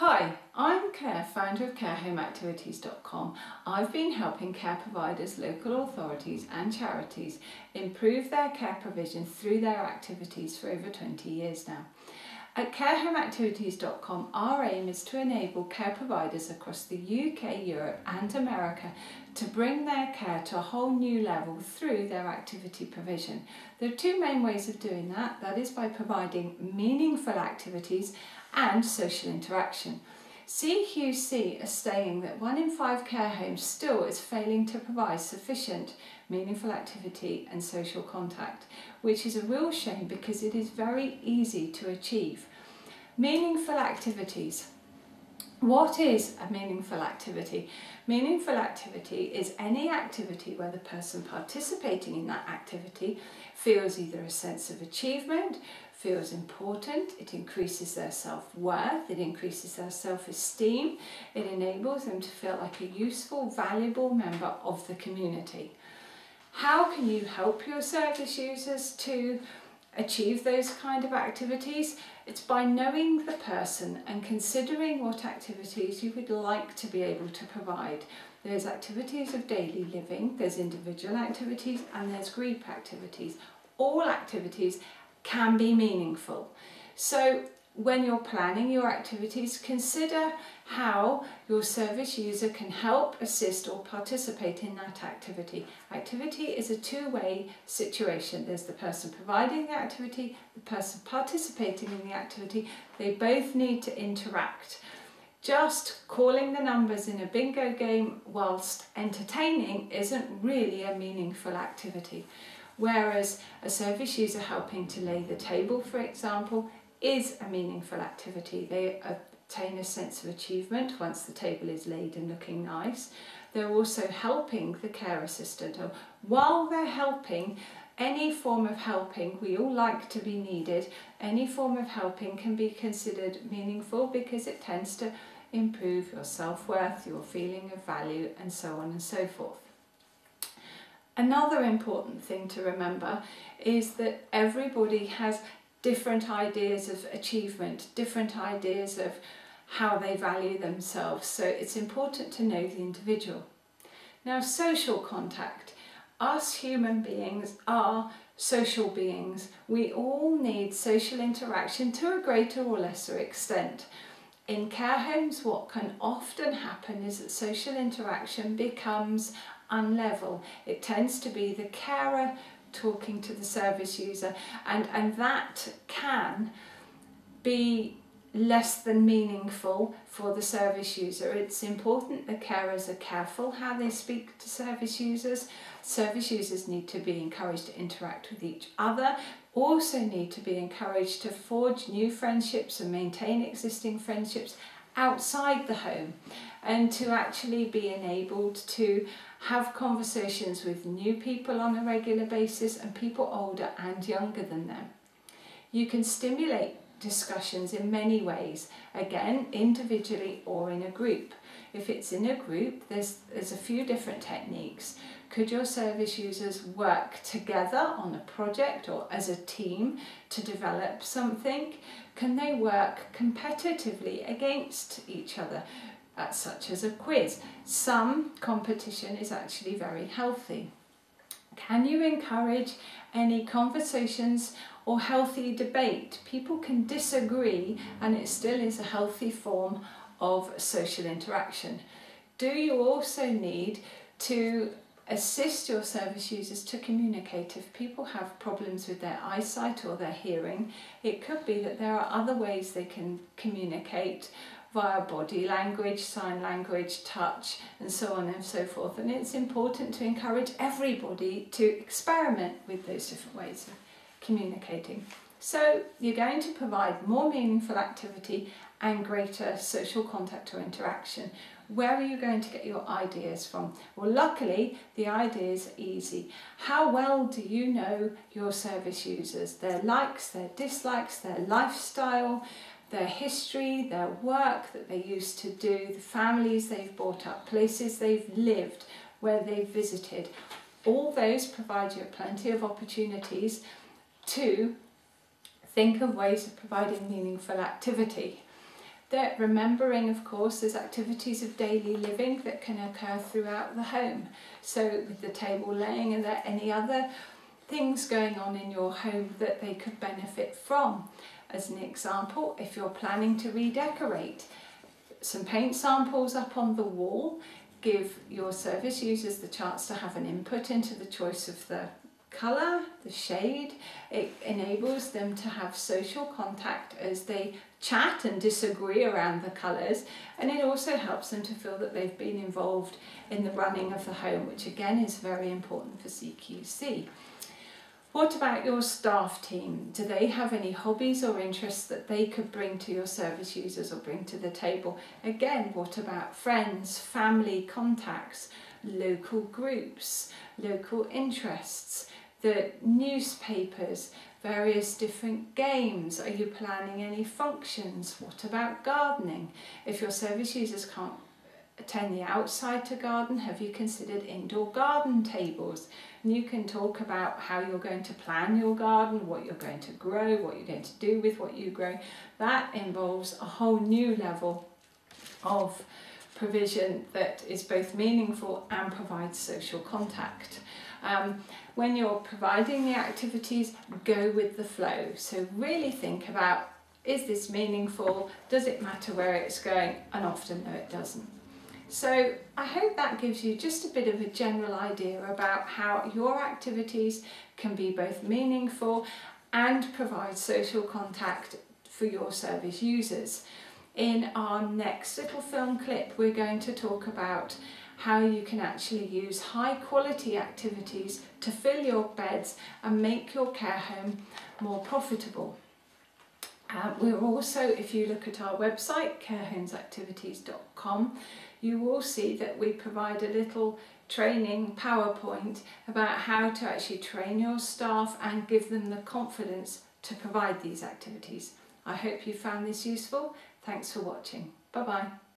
Hi, I'm Claire, founder of carehomeactivities.com. I've been helping care providers, local authorities and charities improve their care provision through their activities for over 20 years now. At carehomeactivities.com, our aim is to enable care providers across the UK, Europe and America to bring their care to a whole new level through their activity provision. There are two main ways of doing that. That is by providing meaningful activities and social interaction. CQC are saying that 1 in 5 care homes still is failing to provide sufficient meaningful activity and social contact, which is a real shame because it is very easy to achieve. Meaningful activities. What is a meaningful activity? Meaningful activity is any activity where the person participating in that activity feels either a sense of achievement, feels important, it increases their self-worth, it increases their self-esteem, it enables them to feel like a useful, valuable member of the community. How can you help your service users to achieve those kind of activities? It's by knowing the person and considering what activities you would like to be able to provide. There's activities of daily living, there's individual activities and there's group activities. All activities can be meaningful. So when you're planning your activities, consider how your service user can help, assist or participate in that activity. Activity is a two-way situation. There's the person providing the activity, the person participating in the activity. They both need to interact. Just calling the numbers in a bingo game whilst entertaining isn't really a meaningful activity. Whereas a service user helping to lay the table, for example, is a meaningful activity. They obtain a sense of achievement once the table is laid and looking nice. They're also helping the care assistant. While they're helping, any form of helping, we all like to be needed, any form of helping can be considered meaningful because it tends to improve your self-worth, your feeling of value and so on and so forth. Another important thing to remember is that everybody has different ideas of achievement, different ideas of how they value themselves, so it's important to know the individual. Now, social contact. Us human beings are social beings. We all need social interaction to a greater or lesser extent. In care homes, what can often happen is that social interaction becomes unlevel. It tends to be the carer talking to the service user and that can be less than meaningful for the service user. It's important that carers are careful how they speak to service users. Service users need to be encouraged to interact with each other, also need to be encouraged to forge new friendships and maintain existing friendships outside the home, and to actually be enabled to have conversations with new people on a regular basis and people older and younger than them. You can stimulate discussions in many ways, again individually or in a group. If it's in a group, there's a few different techniques. Could your service users work together on a project or as a team to develop something? Can they work competitively against each other, such as a quiz? Some competition is actually very healthy. Can you encourage any conversations or healthy debate? People can disagree and it still is a healthy form of social interaction. Do you also need to assist your service users to communicate? If people have problems with their eyesight or their hearing, it could be that there are other ways they can communicate via body language, sign language, touch and so on and so forth, and it's important to encourage everybody to experiment with those different ways of communicating. So you're going to provide more meaningful activity and greater social contact or interaction. Where are you going to get your ideas from? Well, luckily the ideas are easy. How well do you know your service users? Their likes, their dislikes, their lifestyle, their history, their work that they used to do, the families they've brought up, places they've lived, where they've visited. All those provide you plenty of opportunities to think of ways of providing meaningful activity. They're remembering, of course, there's activities of daily living that can occur throughout the home. So with the table laying, are there any other things going on in your home that they could benefit from? As an example, if you're planning to redecorate, some paint samples up on the wall give your service users the chance to have an input into the choice of the colour, the shade. It enables them to have social contact as they chat and disagree around the colours, and it also helps them to feel that they've been involved in the running of the home, which again is very important for CQC. What about your staff team? Do they have any hobbies or interests that they could bring to your service users or bring to the table? Again, what about friends, family contacts, local groups, local interests, the newspapers, various different games? Are you planning any functions? What about gardening? If your service users can't attend the outside to garden, have you considered indoor garden tables? And you can talk about how you're going to plan your garden, what you're going to grow, what you're going to do with what you grow. That involves a whole new level of provision that is both meaningful and provides social contact. When you're providing the activities, go with the flow. So really think about, is this meaningful? Does it matter where it's going? And often no, it doesn't. So I hope that gives you just a bit of a general idea about how your activities can be both meaningful and provide social contact for your service users. In our next little film clip, we're going to talk about how you can actually use high quality activities to fill your beds and make your care home more profitable. We're also, if you look at our website, carehomesactivities.com, you will see that we provide a little training PowerPoint about how to actually train your staff and give them the confidence to provide these activities. I hope you found this useful. Thanks for watching. Bye-bye.